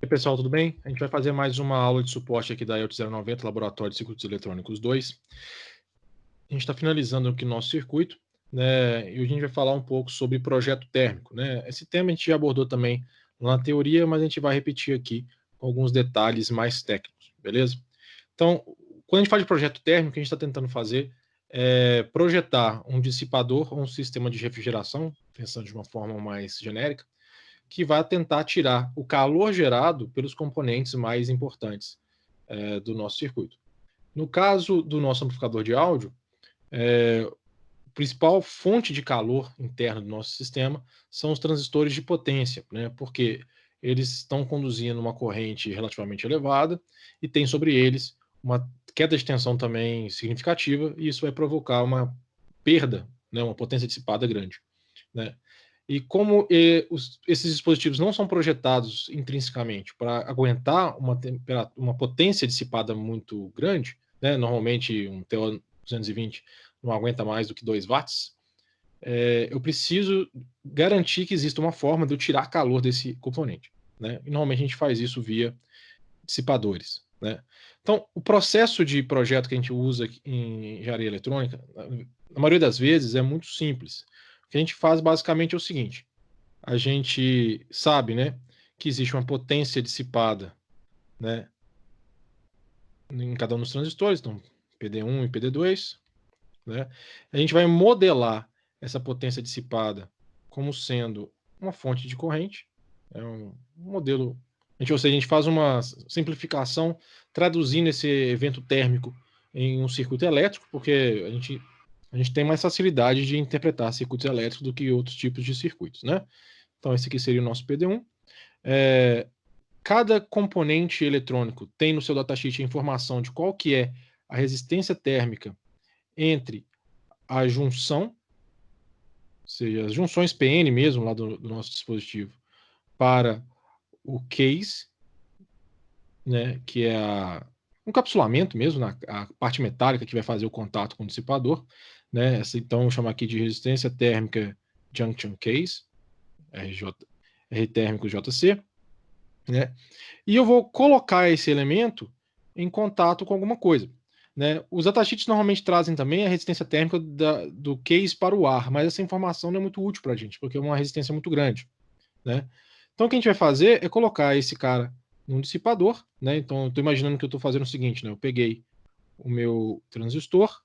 E aí, pessoal, tudo bem? A gente vai fazer mais uma aula de suporte aqui da ELT 090, Laboratório de Circuitos Eletrônicos 2. A gente está finalizando aqui o nosso circuito, né? E hoje a gente vai falar um pouco sobre projeto térmico, né? Esse tema a gente já abordou também na teoria, mas a gente vai repetir aqui com alguns detalhes mais técnicos, beleza? Então, quando a gente fala de projeto térmico, o que a gente está tentando fazer é projetar um dissipador ou um sistema de refrigeração, pensando de uma forma mais genérica, que vai tentar tirar o calor gerado pelos componentes mais importantes do nosso circuito. No caso do nosso amplificador de áudio, a principal fonte de calor interno do nosso sistema são os transistores de potência, né? Porque eles estão conduzindo uma corrente relativamente elevada e tem sobre eles uma queda de tensão também significativa, e isso vai provocar uma perda, né, uma potência dissipada grande, né? E como esses dispositivos não são projetados intrinsecamente para aguentar uma potência dissipada muito grande, né? Normalmente um TO 220 não aguenta mais do que 2 watts, eu preciso garantir que exista uma forma de eu tirar calor desse componente, né? E normalmente a gente faz isso via dissipadores, né? Então, o processo de projeto que a gente usa em engenharia eletrônica, na maioria das vezes, é muito simples. O que a gente faz basicamente é o seguinte: a gente sabe, né, que existe uma potência dissipada, né, em cada um dos transistores, então PD1 e PD2, né? A gente vai modelar essa potência dissipada como sendo uma fonte de corrente, é um modelo, ou seja, a gente faz uma simplificação traduzindo esse evento térmico em um circuito elétrico, porque a gente tem mais facilidade de interpretar circuitos elétricos do que outros tipos de circuitos, né? Então esse aqui seria o nosso PD1. Cada componente eletrônico tem no seu datasheet a informação de qual que é a resistência térmica entre a junção, ou seja, as junções PN mesmo lá do nosso dispositivo, para o case, né, que é um encapsulamento mesmo, a parte metálica que vai fazer o contato com o dissipador, né? Então, vou chamar aqui de resistência térmica junction case, R térmico JC, né? E eu vou colocar esse elemento em contato com alguma coisa, né? Os datasheets normalmente trazem também a resistência térmica do case para o ar, mas essa informação não é muito útil para a gente, porque é uma resistência muito grande, né? Então o que a gente vai fazer é colocar esse cara num dissipador, né? Então eu estou imaginando que eu estou fazendo o seguinte, né? Eu peguei o meu transistor,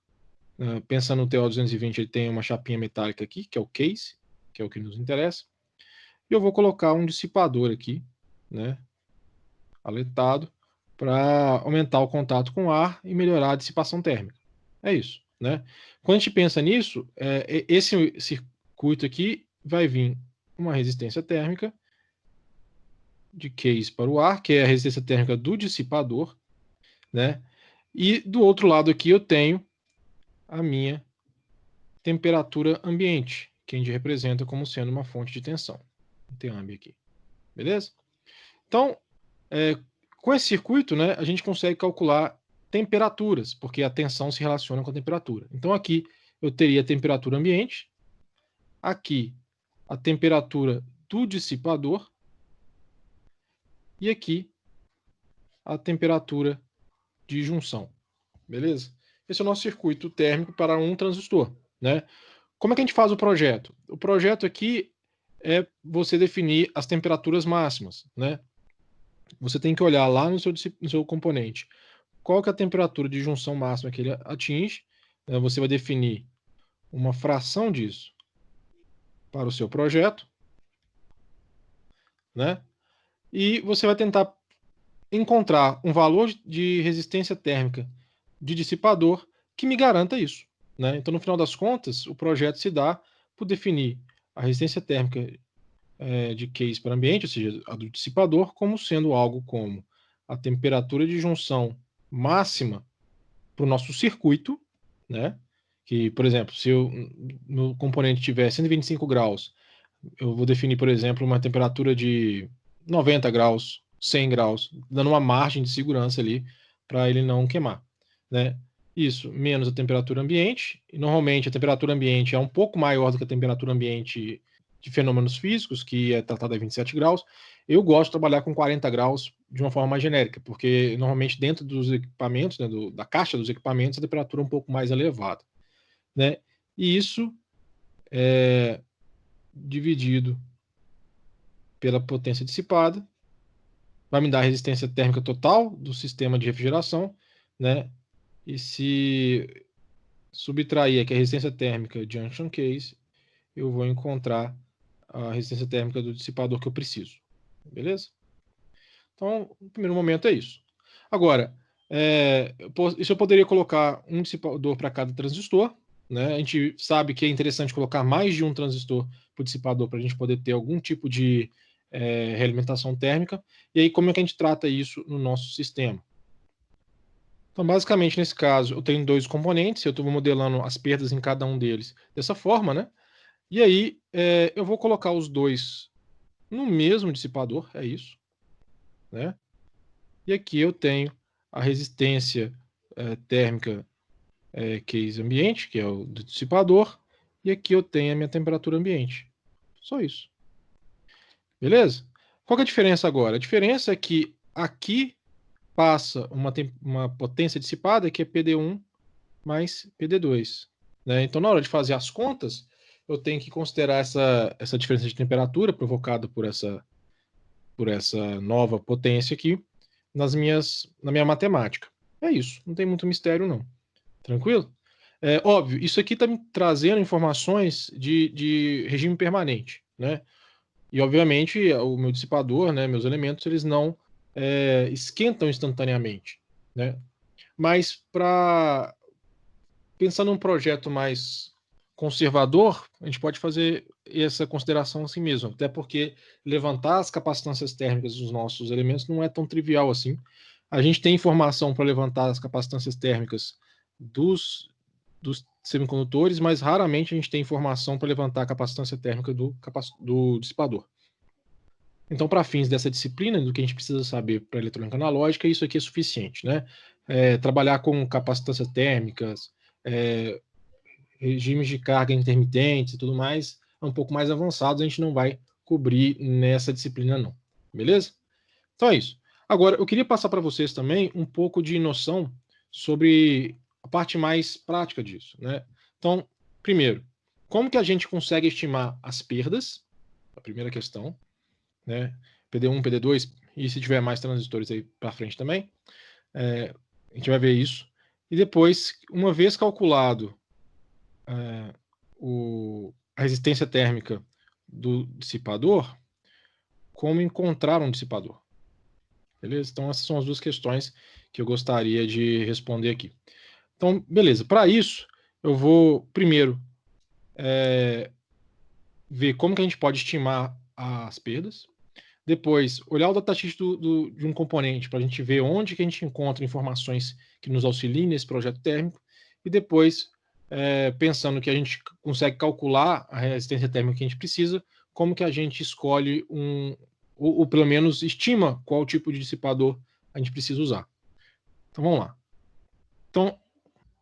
pensando no TO220, ele tem uma chapinha metálica aqui, que é o case, que é o que nos interessa, e eu vou colocar um dissipador aqui, né? Aletado, para aumentar o contato com o ar e melhorar a dissipação térmica. É isso, né? Quando a gente pensa nisso, esse circuito aqui vai vir uma resistência térmica de case para o ar, que é a resistência térmica do dissipador, né? E do outro lado aqui eu tenho a minha temperatura ambiente, que a gente representa como sendo uma fonte de tensão. Tem ambi aqui, beleza? Então, com esse circuito, né, a gente consegue calcular temperaturas, porque a tensão se relaciona com a temperatura. Então aqui eu teria a temperatura ambiente, aqui a temperatura do dissipador e aqui a temperatura de junção, beleza? Esse é o nosso circuito térmico para um transistor, né? Como é que a gente faz o projeto? O projeto aqui é você definir as temperaturas máximas, né? Você tem que olhar lá no seu componente qual que é a temperatura de junção máxima que ele atinge, né? Você vai definir uma fração disso para o seu projeto, né? E você vai tentar encontrar um valor de resistência térmica de dissipador que me garanta isso, né? Então, no final das contas, o projeto se dá por definir a resistência térmica de case para ambiente, ou seja, a do dissipador, como sendo algo como a temperatura de junção máxima para o nosso circuito, né? Que, por exemplo, se eu no componente tiver 125 graus, eu vou definir, por exemplo, uma temperatura de 90 graus, 100 graus, dando uma margem de segurança ali para ele não queimar, né? Isso, menos a temperatura ambiente. E normalmente a temperatura ambiente é um pouco maior do que a temperatura ambiente de fenômenos físicos, que é tratado a 27 graus, eu gosto de trabalhar com 40 graus de uma forma mais genérica, porque normalmente dentro dos equipamentos, né, da caixa dos equipamentos, a temperatura é um pouco mais elevada, né? E isso é dividido pela potência dissipada, vai me dar a resistência térmica total do sistema de refrigeração, né? E se subtrair aqui a resistência térmica de junction case, eu vou encontrar a resistência térmica do dissipador que eu preciso. Beleza? Então, no primeiro momento é isso. Agora, isso eu poderia colocar um dissipador para cada transistor, né? A gente sabe que é interessante colocar mais de um transistor para o dissipador para a gente poder ter algum tipo de realimentação térmica. E aí, como é que a gente trata isso no nosso sistema? Então, basicamente, nesse caso, eu tenho dois componentes, eu estou modelando as perdas em cada um deles dessa forma, né? E aí, eu vou colocar os dois no mesmo dissipador, é isso, né? E aqui eu tenho a resistência térmica case ambiente, que é o do dissipador, e aqui eu tenho a minha temperatura ambiente. Só isso. Beleza? Qual que é a diferença agora? A diferença é que aqui passa uma potência dissipada que é PD1 mais PD2. Né? Então, na hora de fazer as contas, eu tenho que considerar essa diferença de temperatura provocada por essa nova potência aqui na minha matemática. É isso, não tem muito mistério não. Tranquilo? Óbvio, isso aqui está me trazendo informações de regime permanente, né? E, obviamente, o meu dissipador, né, meus elementos, eles não esquentam instantaneamente, né? Mas, pensando num projeto mais conservador, a gente pode fazer essa consideração assim mesmo, até porque levantar as capacitâncias térmicas dos nossos elementos não é tão trivial assim. A gente tem informação para levantar as capacitâncias térmicas dos semicondutores, mas raramente a gente tem informação para levantar a capacitância térmica do dissipador. Então, para fins dessa disciplina, do que a gente precisa saber para eletrônica analógica, isso aqui é suficiente, né? Trabalhar com capacitâncias térmicas, regimes de carga intermitentes e tudo mais, é um pouco mais avançados, a gente não vai cobrir nessa disciplina não, beleza? Então é isso. Agora, eu queria passar para vocês também um pouco de noção sobre a parte mais prática disso, né? Então, primeiro, como que a gente consegue estimar as perdas? A primeira questão, né? PD1, PD2, e se tiver mais transistores aí para frente também, a gente vai ver isso. E depois, uma vez calculado a resistência térmica do dissipador, como encontrar um dissipador. Beleza? Então, essas são as duas questões que eu gostaria de responder aqui. Então, beleza. Para isso, eu vou primeiro ver como que a gente pode estimar as perdas. Depois, olhar o datasheet de um componente para a gente ver onde que a gente encontra informações que nos auxiliem nesse projeto térmico. E depois, pensando que a gente consegue calcular a resistência térmica que a gente precisa, como que a gente escolhe ou pelo menos estima qual tipo de dissipador a gente precisa usar. Então, vamos lá. Então,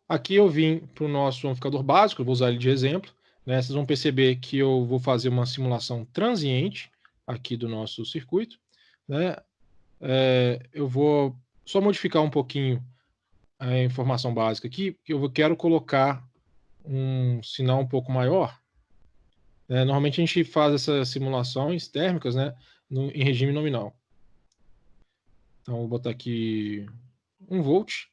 aqui eu vim para o nosso amplificador básico, eu vou usar ele de exemplo. Né? Vocês vão perceber que eu vou fazer uma simulação transiente aqui do nosso circuito. Né? Eu vou só modificar um pouquinho a informação básica aqui, porque eu quero colocar um sinal um pouco maior. Normalmente a gente faz essas simulações térmicas, né, em regime nominal. Então, vou botar aqui 1 volt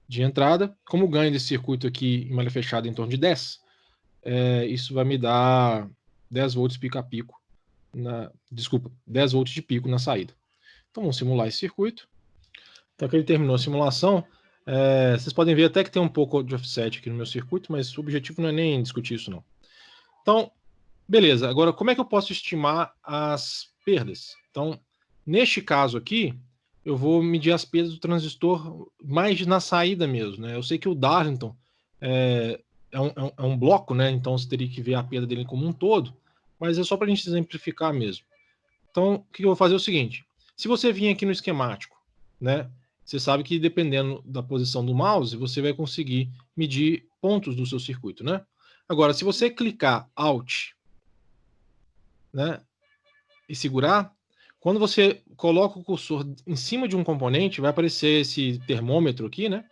de entrada. Como o ganho desse circuito aqui em malha fechada é em torno de 10, isso vai me dar 10 volts pico a pico. 10 volts de pico na saída. Então, vamos simular esse circuito. Então, que ele terminou a simulação, vocês podem ver até que tem um pouco de offset aqui no meu circuito, mas o objetivo não é nem discutir isso, não. Então, beleza. Agora, como é que eu posso estimar as perdas? Então, neste caso aqui, eu vou medir as perdas do transistor mais na saída mesmo, né? Eu sei que o Darlington é um bloco, né? Então, você teria que ver a perda dele como um todo, mas é só para a gente exemplificar mesmo. Então, o que eu vou fazer é o seguinte. Se você vir aqui no esquemático, né? Você sabe que dependendo da posição do mouse, você vai conseguir medir pontos do seu circuito, né? Agora, se você clicar Alt né, e segurar, quando você coloca o cursor em cima de um componente, vai aparecer esse termômetro aqui, né?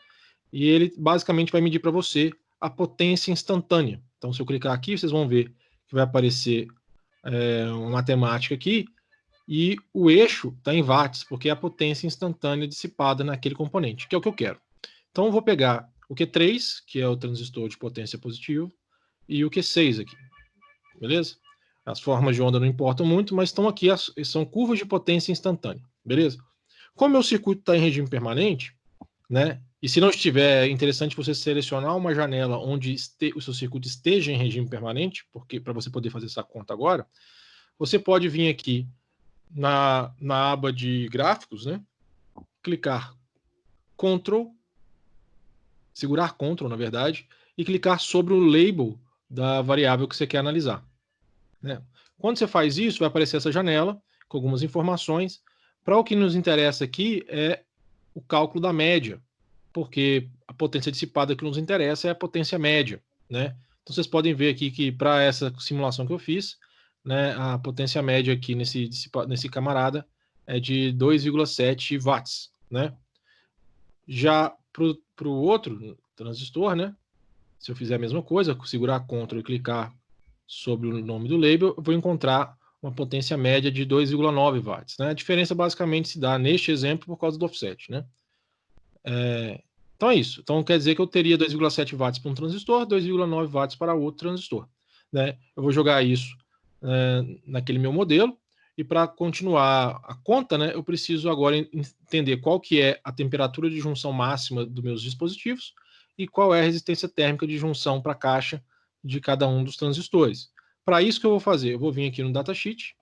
E ele basicamente vai medir para você a potência instantânea. Então, se eu clicar aqui, vocês vão ver que vai aparecer uma matemática aqui, e o eixo está em watts, porque é a potência instantânea dissipada naquele componente, que é o que eu quero. Então, eu vou pegar o Q3, que é o transistor de potência positiva, e o Q6 aqui, beleza? As formas de onda não importam muito, mas estão aqui, são curvas de potência instantânea, beleza? Como meu circuito está em regime permanente, né? E se não estiver, é interessante você selecionar uma janela onde o seu circuito esteja em regime permanente, porque para você poder fazer essa conta agora, você pode vir aqui na aba de gráficos, né? Clicar Ctrl, segurar Ctrl, na verdade, e clicar sobre o label da variável que você quer analisar, né? Quando você faz isso, vai aparecer essa janela com algumas informações. Para o que nos interessa aqui é o cálculo da média, porque a potência dissipada que nos interessa é a potência média, né? Então vocês podem ver aqui que para essa simulação que eu fiz, né, a potência média aqui nesse camarada é de 2,7 watts, né? Já para o outro transistor, né? Se eu fizer a mesma coisa, segurar Ctrl e clicar sobre o nome do label, eu vou encontrar uma potência média de 2,9 watts, né? A diferença basicamente se dá neste exemplo por causa do offset, né? Então é isso. Então quer dizer que eu teria 2,7 watts para um transistor, 2,9 watts para outro transistor, né? Eu vou jogar isso naquele meu modelo, e para continuar a conta, né, eu preciso agora entender qual que é a temperatura de junção máxima dos meus dispositivos e qual é a resistência térmica de junção para a caixa de cada um dos transistores. Para isso que eu vou fazer, eu vou vir aqui no datasheet,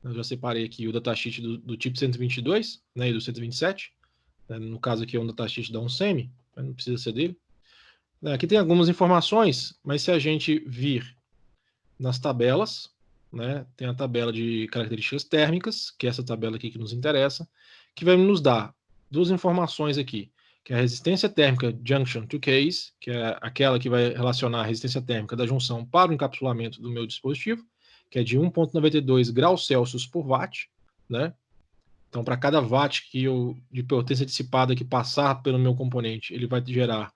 eu já separei aqui o datasheet do tipo 122, né, e do 127, no caso aqui é um datasheet da Onsemi, não precisa ser dele. Aqui tem algumas informações, mas se a gente vir nas tabelas, né, tem a tabela de características térmicas, que é essa tabela aqui que nos interessa, que vai nos dar duas informações aqui, que é a resistência térmica junction to case, que é aquela que vai relacionar a resistência térmica da junção para o encapsulamento do meu dispositivo, que é de 1,92 graus Celsius por watt, né? Então, para cada watt de potência dissipada que passar pelo meu componente, ele vai gerar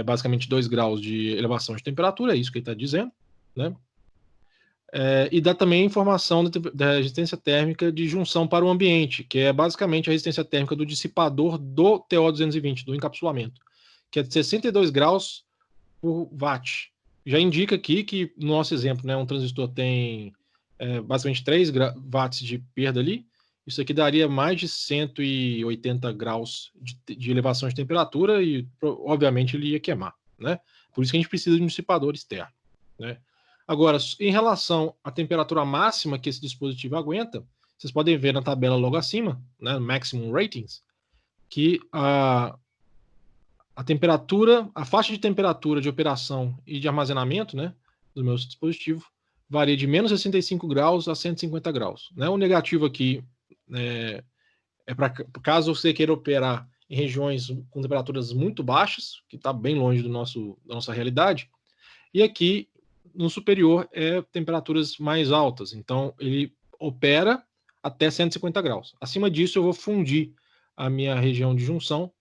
basicamente 2 graus de elevação de temperatura, é isso que ele está dizendo, né? E dá também a informação da resistência térmica de junção para o ambiente, que é basicamente a resistência térmica do dissipador do TO220, do encapsulamento, que é de 62 graus por watt. Já indica aqui que, no nosso exemplo, né, um transistor tem basicamente 3 watts de perda ali. Isso aqui daria mais de 180 graus de elevação de temperatura e, obviamente, ele ia queimar, né? Por isso que a gente precisa de um dissipador externo, né? Agora, em relação à temperatura máxima que esse dispositivo aguenta, vocês podem ver na tabela logo acima, né, Maximum Ratings, que a temperatura, a faixa de temperatura de operação e de armazenamento, né, do meu dispositivo varia de menos 65 graus a 150 graus. Né? O negativo aqui é para caso você queira operar em regiões com temperaturas muito baixas, que está bem longe da nossa realidade, e aqui no superior é temperaturas mais altas, então ele opera até 150 graus. Acima disso eu vou fundir a minha região de junção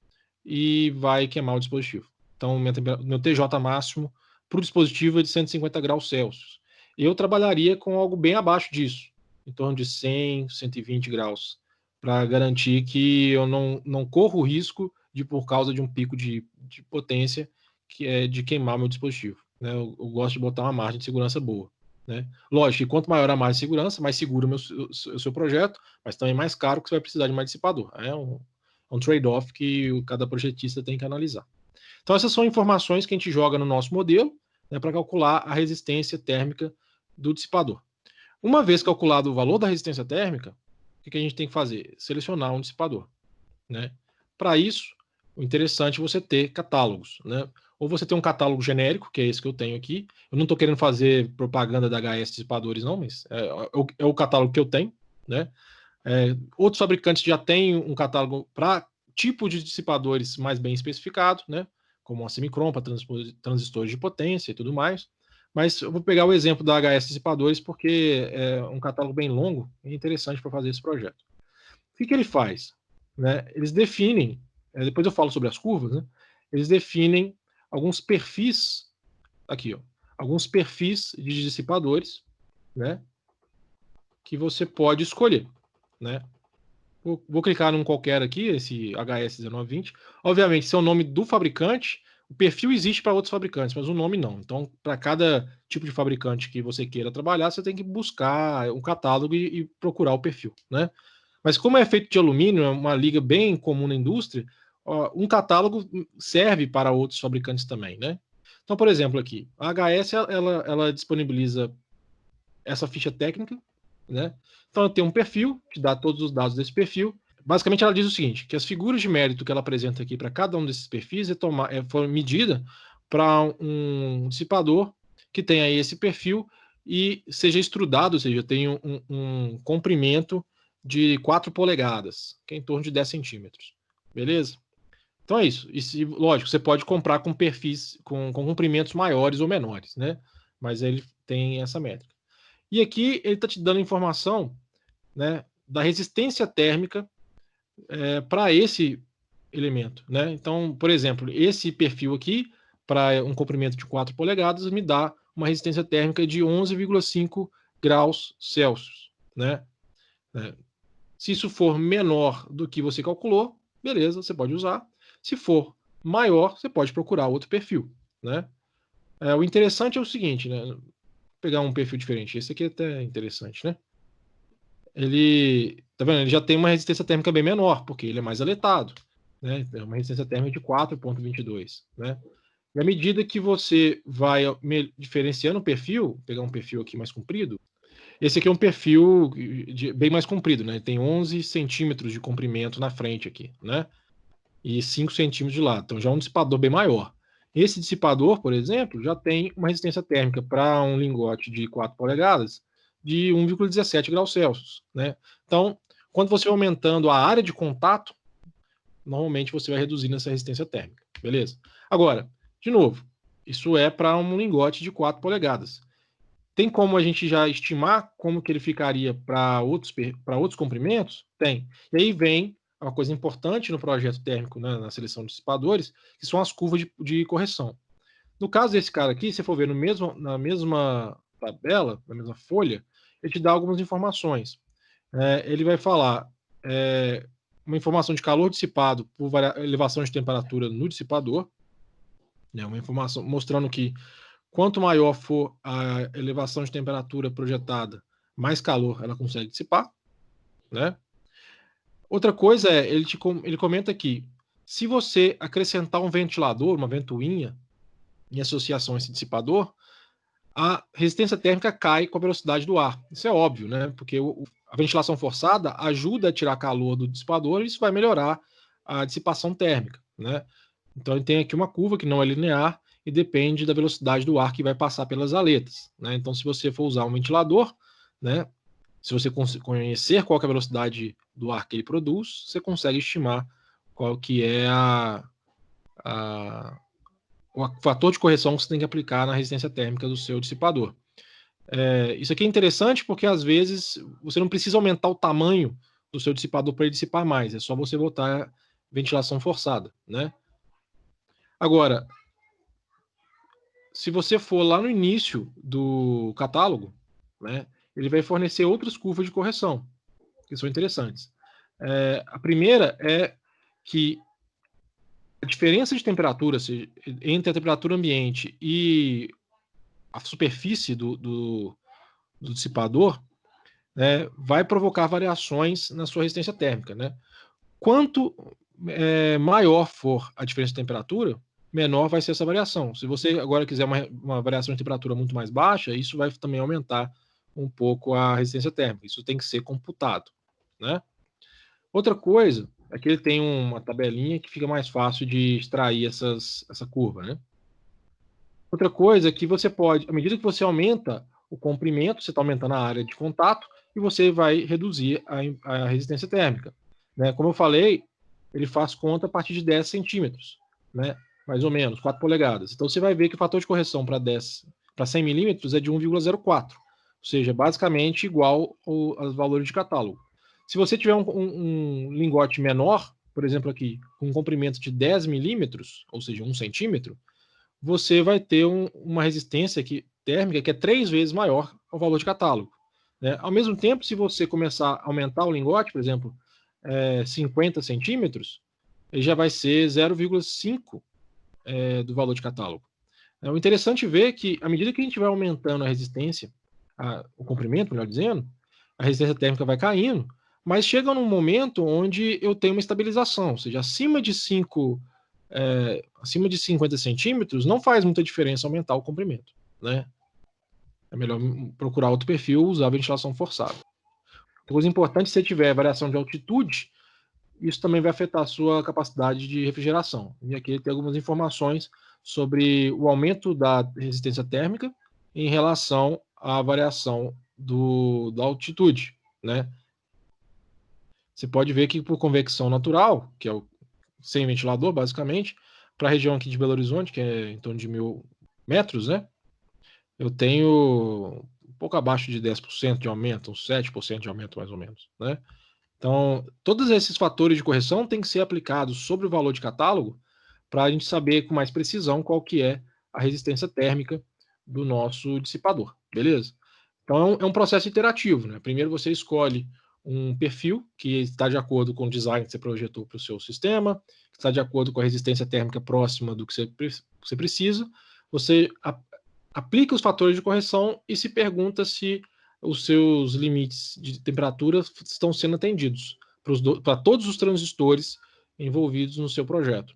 e vai queimar o dispositivo. Então, meu TJ máximo para o dispositivo é de 150 graus Celsius. Eu trabalharia com algo bem abaixo disso, em torno de 100, 120 graus, para garantir que eu não corro o risco de, por causa de um pico de potência, que é de queimar meu dispositivo. Né? Eu gosto de botar uma margem de segurança boa. Né? Lógico que quanto maior a margem de segurança, mais seguro o seu projeto, mas também mais caro, que você vai precisar de mais dissipador. É um trade-off que cada projetista tem que analisar. Então, essas são informações que a gente joga no nosso modelo, né, para calcular a resistência térmica do dissipador. Uma vez calculado o valor da resistência térmica, o que a gente tem que fazer? Selecionar um dissipador. Né? Para isso, o interessante é você ter catálogos. Né? Ou você tem um catálogo genérico, que é esse que eu tenho aqui. Eu não estou querendo fazer propaganda da HS Dissipadores, não, mas é o catálogo que eu tenho. Né? Outros fabricantes já têm um catálogo para tipo de dissipadores mais bem especificado, né? Como a Semicron para transistores de potência e tudo mais. Mas eu vou pegar o exemplo da HS Dissipadores porque é um catálogo bem longo e interessante para fazer esse projeto. O que ele faz? Né? Eles definem, depois eu falo sobre as curvas, né? Eles definem alguns perfis, aqui, ó, alguns perfis de dissipadores, né? Que você pode escolher, né? Vou clicar num qualquer aqui, esse HS1920. Obviamente, esse é o nome do fabricante. O perfil existe para outros fabricantes, mas o nome não. Então, para cada tipo de fabricante que você queira trabalhar, você tem que buscar um catálogo e procurar o perfil, né? Mas como é feito de alumínio, é uma liga bem comum na indústria, um catálogo serve para outros fabricantes também, né? Então, por exemplo, aqui, a HS ela disponibiliza essa ficha técnica, né? Então, ela tem um perfil, que dá todos os dados desse perfil. Basicamente, ela diz o seguinte, que as figuras de mérito que ela apresenta aqui para cada um desses perfis foi medida para um dissipador que tenha aí esse perfil e seja estrudado, ou seja, tenha um comprimento de 4 polegadas, que é em torno de 10 centímetros. Beleza? Então é isso. E, lógico, você pode comprar com perfis, com comprimentos maiores ou menores, né? Mas ele tem essa métrica. E aqui ele está te dando informação, né, da resistência térmica para esse elemento, né? Então, por exemplo, esse perfil aqui, para um comprimento de 4 polegadas, me dá uma resistência térmica de 11,5 graus Celsius, né? Se isso for menor do que você calculou, beleza, você pode usar. Se for maior, você pode procurar outro perfil, né? O interessante é o seguinte, né? Vou pegar um perfil diferente. Esse aqui é até interessante, né? Ele, tá vendo? Ele já tem uma resistência térmica bem menor, porque ele é mais aletado, né? É uma resistência térmica de 4,22, né? E à medida que você vai diferenciando o perfil, vou pegar um perfil aqui mais comprido, esse aqui é um perfil bem mais comprido, né? Tem 11 centímetros de comprimento na frente aqui, né? E 5 centímetros de lado. Então já é um dissipador bem maior. Esse dissipador, por exemplo, já tem uma resistência térmica para um lingote de 4 polegadas de 1,17 graus Celsius, né? Então, quando você vai aumentando a área de contato, normalmente você vai reduzindo essa resistência térmica, beleza? Agora, de novo, isso é para um lingote de 4 polegadas. Tem como a gente já estimar como que ele ficaria para outros comprimentos? Tem. E aí vem uma coisa importante no projeto térmico, né, na seleção de dissipadores, que são as curvas de correção. No caso desse cara aqui, se for ver na mesma tabela, na mesma folha, ele te dá algumas informações. Ele vai falar uma informação de calor dissipado por elevação de temperatura no dissipador, né, uma informação mostrando que quanto maior for a elevação de temperatura projetada, mais calor ela consegue dissipar, né? Outra coisa ele comenta aqui, se você acrescentar um ventilador, uma ventoinha, em associação a esse dissipador, a resistência térmica cai com a velocidade do ar. Isso é óbvio, né? Porque a ventilação forçada ajuda a tirar calor do dissipador e isso vai melhorar a dissipação térmica, né? Então ele tem aqui uma curva que não é linear e depende da velocidade do ar que vai passar pelas aletas, né? Então se você for usar um ventilador, né, se você conhecer qual que é a velocidade do ar que ele produz, você consegue estimar qual que é o fator de correção que você tem que aplicar na resistência térmica do seu dissipador. Isso aqui é interessante porque às vezes você não precisa aumentar o tamanho do seu dissipador para ele dissipar mais, é só você botar ventilação forçada, né? Agora, se você for lá no início do catálogo, né, ele vai fornecer outras curvas de correção, que são interessantes. A primeira é que a diferença de temperatura entre a temperatura ambiente e a superfície do dissipador, né, vai provocar variações na sua resistência térmica, né? Quanto maior for a diferença de temperatura, menor vai ser essa variação. Se você agora quiser uma variação de temperatura muito mais baixa, isso vai também aumentar um pouco a resistência térmica. Isso tem que ser computado, né? Outra coisa é que ele tem uma tabelinha que fica mais fácil de extrair essa curva, né? Outra coisa é que você pode, à medida que você aumenta o comprimento, você está aumentando a área de contato e você vai reduzir a resistência térmica, né? Como eu falei, ele faz conta a partir de 10 centímetros, né? Mais ou menos, 4 polegadas. Então você vai ver que o fator de correção para para 100 milímetros é de 1,04, ou seja, basicamente igual aos valores de catálogo. Se você tiver um lingote menor, por exemplo aqui, com um comprimento de 10 milímetros, ou seja, 1 centímetro, você vai ter uma resistência térmica que é 3 vezes maior ao valor de catálogo. Né? Ao mesmo tempo, se você começar a aumentar o lingote, por exemplo, 50 centímetros, ele já vai ser 0,5 do valor de catálogo. O interessante é ver que, à medida que a gente vai aumentando a resistência, o comprimento, melhor dizendo, a resistência térmica vai caindo, mas chega num momento onde eu tenho uma estabilização, ou seja, acima de 50 centímetros, não faz muita diferença aumentar o comprimento, né? É melhor procurar outro perfil, usar ventilação forçada. Uma coisa importante, se você tiver variação de altitude, isso também vai afetar a sua capacidade de refrigeração. E aqui tem algumas informações sobre o aumento da resistência térmica em relação à variação da altitude, né? Você pode ver que por convecção natural, que é sem ventilador, basicamente, para a região aqui de Belo Horizonte, que é em torno de 1.000 metros, né? Eu tenho um pouco abaixo de 10% de aumento, uns 7% de aumento mais ou menos, né? Então, todos esses fatores de correção têm que ser aplicados sobre o valor de catálogo para a gente saber com mais precisão qual que é a resistência térmica do nosso dissipador, beleza? Então, é um processo interativo, né? Primeiro você escolhe um perfil que está de acordo com o design que você projetou para o seu sistema, que está de acordo com a resistência térmica próxima do que você precisa. Você aplica os fatores de correção e se pergunta se os seus limites de temperatura estão sendo atendidos para todos os transistores envolvidos no seu projeto.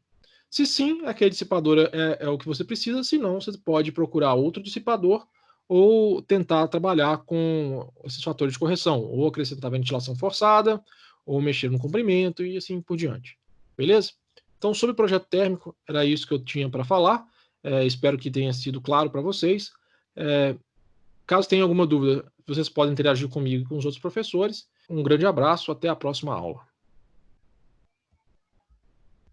Se sim, aquele dissipador é o que você precisa, se não, você pode procurar outro dissipador ou tentar trabalhar com esses fatores de correção, ou acrescentar ventilação forçada, ou mexer no comprimento e assim por diante. Beleza? Então, sobre o projeto térmico, era isso que eu tinha para falar. Espero que tenha sido claro para vocês. Caso tenha alguma dúvida, vocês podem interagir comigo e com os outros professores. Um grande abraço, até a próxima aula.